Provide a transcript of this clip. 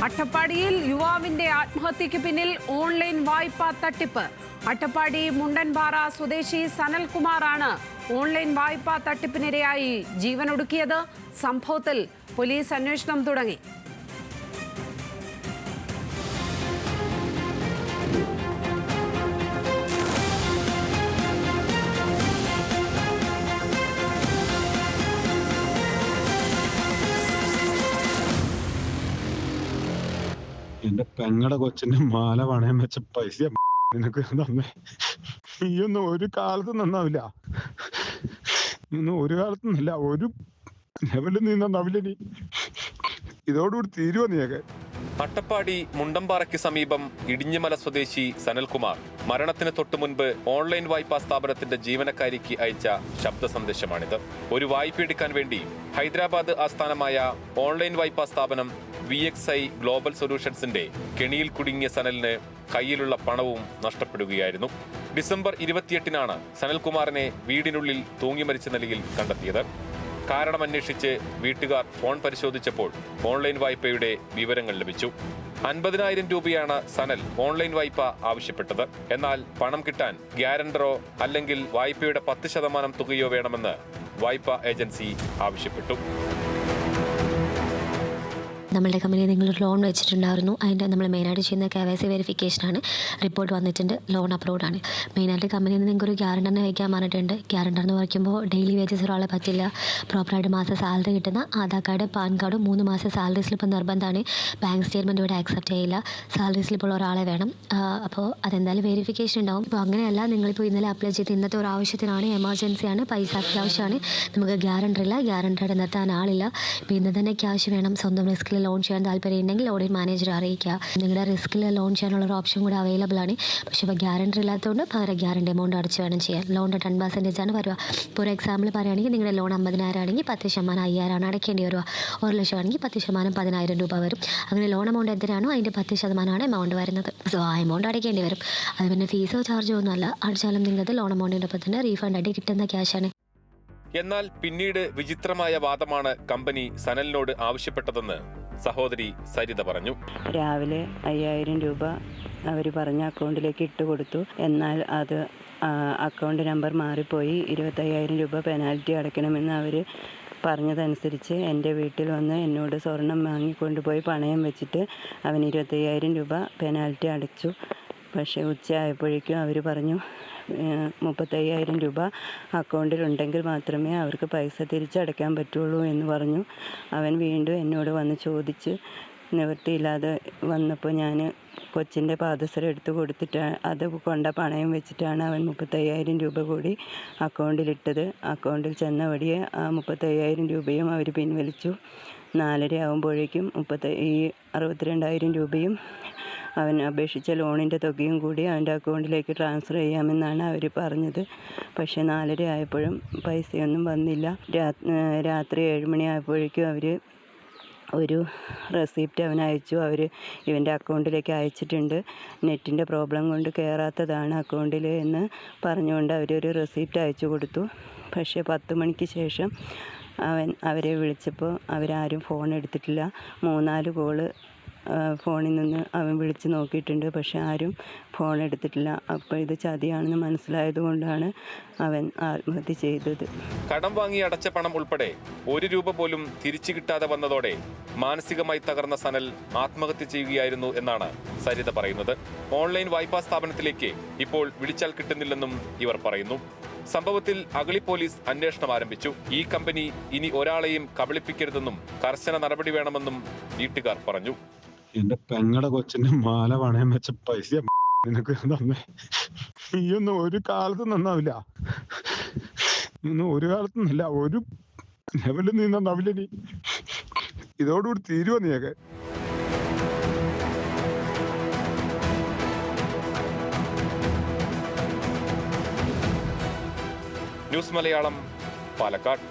അട്ടപ്പാടിയിൽ യുവാവിന്റെ ആത്മഹത്യയ്ക്ക് പിന്നിൽ ഓൺലൈൻ വായ്പാ തട്ടിപ്പ്. അട്ടപ്പാടി മുണ്ടൻപാറ സ്വദേശി സനൽകുമാറാണ് ഓൺലൈൻ വായ്പാ തട്ടിപ്പിനിരയായി ജീവനൊടുക്കിയത്. സംഭവത്തിൽ പോലീസ് അന്വേഷണം തുടങ്ങി. എന്റെ പെങ്ങടെ കൊച്ചിന്റെ മാല പണയം വെച്ച പൈസ നിനക്ക് തന്നെ. നീയൊന്നും ഒരു കാലത്തും നന്നാവില്ല. നീയൊന്നും ഒരു കാലത്തും നല്ല ഒരു ലെവലിൽ നീ നന്നാവില്ല. നീ ഇതോടുകൂടി തീരുവോ നീയൊക്കെ? അട്ടപ്പാടി മുണ്ടംപാറയ്ക്ക് സമീപം ഇടിഞ്ഞിമല സ്വദേശി സനൽകുമാർ മരണത്തിന് തൊട്ടു മുൻപ് ഓൺലൈൻ വായ്പാ സ്ഥാപനത്തിന്റെ ജീവനക്കാരിക്ക് അയച്ച ശബ്ദ സന്ദേശമാണിത്. ഒരു വായ്പ എടുക്കാൻ വേണ്ടി ഹൈദരാബാദ് ആസ്ഥാനമായ ഓൺലൈൻ വായ്പാ സ്ഥാപനം VXI ഗ്ലോബൽ സൊല്യൂഷൻസിന്റെ കെണിയിൽ കുടുങ്ങിയ സനലിന് കയ്യിലുള്ള പണവും നഷ്ടപ്പെടുകയായിരുന്നു. ഡിസംബർ 28-നാണ് സനൽകുമാറിനെ വീടിനുള്ളിൽ തൂങ്ങി മരിച്ച നിലയിൽ കണ്ടെത്തിയത്. കാരണമന്വേഷിച്ച് വീട്ടുകാർ ഫോൺ പരിശോധിച്ചപ്പോൾ ഓൺലൈൻ വായ്പയുടെ വിവരങ്ങൾ ലഭിച്ചു. 50,000 രൂപയാണ് സനൽ ഓൺലൈൻ വായ്പ ആവശ്യപ്പെട്ടത്. എന്നാൽ പണം കിട്ടാൻ ഗ്യാരണ്ടറോ അല്ലെങ്കിൽ വായ്പയുടെ 10% തുകയോ വേണമെന്ന് വായ്പാ ഏജൻസി ആവശ്യപ്പെട്ടു. നമ്മളുടെ കമ്പനിയിൽ നിങ്ങളൊരു ലോൺ വെച്ചിട്ടുണ്ടായിരുന്നു. അതിൻ്റെ നമ്മൾ മെയിനായിട്ട് ചെയ്യുന്ന KYC വെരിഫിക്കേഷനാണ്. റിപ്പോർട്ട് വന്നിട്ടുണ്ട്, ലോൺ അപ്രൂവ്ഡാണ്. മെയിനായിട്ട് കമ്പനിയിൽ നിന്ന് നിങ്ങൾക്കൊരു ഗ്യാരണ്ടറിനെ വയ്ക്കാൻ പറഞ്ഞിട്ടുണ്ട്. ഗ്യാരണ്ടർ എന്ന് പറയുമ്പോൾ ഡെയിലി വേജസ് ഒരാളെ പറ്റില്ല. പ്രോപ്പറായിട്ട് മാസം സാലറി കിട്ടുന്ന ആധാർ കാർഡ്, പാൻ കാർഡ്, 3 മാസം സാലറി സ്ലിപ്പ് നിർബന്ധമാണ്. ബാങ്ക് സ്റ്റേറ്റ്മെൻറ്റ് ഇവിടെ ആക്സെപ്റ്റ് ചെയ്യില്ല. സാലറി സ്ലിപ്പുള്ള ഒരാളെ വേണം. അപ്പോൾ അതെന്തായാലും വെരിഫിക്കേഷൻ ഉണ്ടാവും. ഇപ്പോൾ അങ്ങനെയല്ല, നിങ്ങളിപ്പോൾ ഇന്നലെ അപ്ലൈ ചെയ്ത് ഇന്നത്തെ ഒരു ആവശ്യത്തിനാണ്, എമർജൻസിയാണ്, പൈസ അത്യാവശ്യമാണ്, നമുക്ക് ഗ്യാരണ്ടർ ഇല്ല, ഗ്യാരണ്ടറുടെ നിർത്താൻ ആളില്ല, ഇപ്പോൾ ഇന്ന് തന്നെ ക്യാഷ് വേണം, സ്വന്തം റിസ്കിൽ ലോൺ ചെയ്യാൻ താല്പര്യം ഉണ്ടെങ്കിൽ ഓഡിറ്റ് മാനേജർ അറിയിക്കുക. നിങ്ങളുടെ റിസ്കിൽ ലോൺ ചെയ്യാനുള്ള ഒരു ഓപ്ഷൻ കൂടെ അവൈലബിൾ ആണ്. പക്ഷേ ഇപ്പോൾ ഗ്യാരണ്ടർ ഇല്ലാത്തതുകൊണ്ട് പകരം ഗ്യാരണ്ടി എമൗണ്ട് അടച്ച് വേണം ചെയ്യാൻ. ലോണിൻ്റെ 10% വരിക. ഇപ്പോൾ ഒരു എക്സാമ്പിൾ പറയുകയാണെങ്കിൽ നിങ്ങളുടെ ലോൺ 50,000 ആണെങ്കിൽ 10% 5,000 അടയ്ക്കേണ്ടി വരിക. 1 ലക്ഷം ആണെങ്കിൽ 10% 10,000 രൂപ വരും. അങ്ങനെ ലോൺ എമൗണ്ട് എത്രയാണോ അതിൻ്റെ 10% എമൗണ്ട് വരുന്നത്. സോ ആ എമൗണ്ട് അടയ്ക്കേണ്ടി വരും. അത് പിന്നെ ഫീസോ ചാർജോ ഒന്നും അല്ല. അടിച്ചാലും നിങ്ങൾക്ക് ലോൺ എമൗണ്ടിൻ്റെ ഒപ്പം തന്നെ റീഫണ്ട് ആയിട്ട് കിട്ടുന്ന ക്യാഷാണ്. എന്നാൽ പിന്നീട് വിചിത്രമായ വാദമാണ് കമ്പനി സനലിനോട് ആവശ്യപ്പെട്ടതെന്ന് സഹോദരി സരിത പറഞ്ഞു. രാവിലെ 5,000 രൂപ അവർ പറഞ്ഞ അക്കൗണ്ടിലേക്ക് ഇട്ട് കൊടുത്തു. എന്നാൽ അത് അക്കൗണ്ട് നമ്പർ മാറിപ്പോയി. 25,000 രൂപ പെനാൽറ്റി അടയ്ക്കണമെന്ന് അവർ പറഞ്ഞതനുസരിച്ച് എൻ്റെ വീട്ടിൽ വന്ന് എന്നോട് സ്വർണം വാങ്ങിക്കൊണ്ടുപോയി പണയം വെച്ചിട്ട് അവൻ 25,000 രൂപ പെനാൽറ്റി അടച്ചു. പക്ഷേ ഉച്ചയായപ്പോഴേക്കും അവർ പറഞ്ഞു 35,000 രൂപ അക്കൗണ്ടിലുണ്ടെങ്കിൽ മാത്രമേ അവർക്ക് പൈസ തിരിച്ചടയ്ക്കാൻ പറ്റുള്ളൂ എന്ന് പറഞ്ഞു. അവൻ വീണ്ടും എന്നോട് വന്ന് ചോദിച്ച് നിവൃത്തിയില്ലാതെ വന്നപ്പോൾ ഞാൻ കൊച്ചിൻ്റെ പാദസരം എടുത്ത് കൊടുത്തിട്ട് അത് പണയം വെച്ചിട്ടാണ് അവൻ 35,000 രൂപ കൂടി അക്കൗണ്ടിലിട്ടത്. അക്കൗണ്ടിൽ ചെന്ന വഴിയെ ആ 35,000 രൂപയും അവർ പിൻവലിച്ചു. 4:30 ആകുമ്പോഴേക്കും 62,000 രൂപയും അവൻ അപേക്ഷിച്ച ലോണിൻ്റെ തുകയും കൂടി അവൻ്റെ അക്കൗണ്ടിലേക്ക് ട്രാൻസ്ഫർ ചെയ്യാമെന്നാണ് അവർ പറഞ്ഞത്. പക്ഷേ 4:30 ആയപ്പോഴും പൈസയൊന്നും വന്നില്ല. രാത്രി 7 മണി ആയപ്പോഴേക്കും അവർ ഒരു റെസിപ്റ്റ് അവൻ അയച്ചു. അവർ ഇവൻ്റെ അക്കൗണ്ടിലേക്ക് അയച്ചിട്ടുണ്ട്, നെറ്റിൻ്റെ പ്രോബ്ലം കൊണ്ട് കയറാത്തതാണ് അക്കൗണ്ടിൽ എന്ന് പറഞ്ഞുകൊണ്ട് അവരൊരു റെസിപ്റ്റ് അയച്ചു കൊടുത്തു. പക്ഷേ 10 മണിക്ക് ശേഷം അവരെ വിളിച്ചപ്പോൾ അവരാരും ഫോൺ എടുത്തിട്ടില്ല. 3-4 കോള് ഫോണിൽ നിന്ന് അവൻ വിളിച്ച് നോക്കിയിട്ടുണ്ട്, പക്ഷെ ആരും ഫോൺ എടുത്തിട്ടില്ല. അപ്പോൾ ഇത് ചതിയാണെന്ന് മനസ്സിലായത് കൊണ്ടാണ് അവൻ ആത്മഹത്യ ചെയ്തത്. കടം വാങ്ങി അടച്ച പണം ഉൾപ്പെടെ 1 രൂപ പോലും തിരിച്ചു കിട്ടാതെ വന്നതോടെ മാനസികമായി തകർന്ന സനൽ ആത്മഹത്യ ചെയ്യുകയായിരുന്നു എന്നാണ് സരിത പറയുന്നത്. ഓൺലൈൻ വായ്പാ സ്ഥാപനത്തിലേക്ക് ഇപ്പോൾ വിളിച്ചാൽ കിട്ടുന്നില്ലെന്നും ഇവർ പറയുന്നു. സംഭവത്തിൽ അഗളി പോലീസ് അന്വേഷണം ആരംഭിച്ചു. ഈ കമ്പനി ഇനി ഒരാളെയും കബളിപ്പിക്കരുതെന്നും കർശന നടപടി വേണമെന്നും വീട്ടുകാർ പറഞ്ഞു. എന്റെ പെങ്ങടെ കൊച്ചിന്റെ മാല പണയം വെച്ച പൈസ നിനക്ക് തന്നെ. നീയൊന്നും ഒരു കാലത്തും നന്നാവില്ല. നീയൊന്നും ഒരു കാലത്തും നല്ല ഒരു ലെവലിൽ നീ നന്നാവില്ല. നീ ഇതോടുകൂടി തീരുവോ നീയൊക്കെ? ന്യൂസ് മലയാളം, പാലക്കാട്.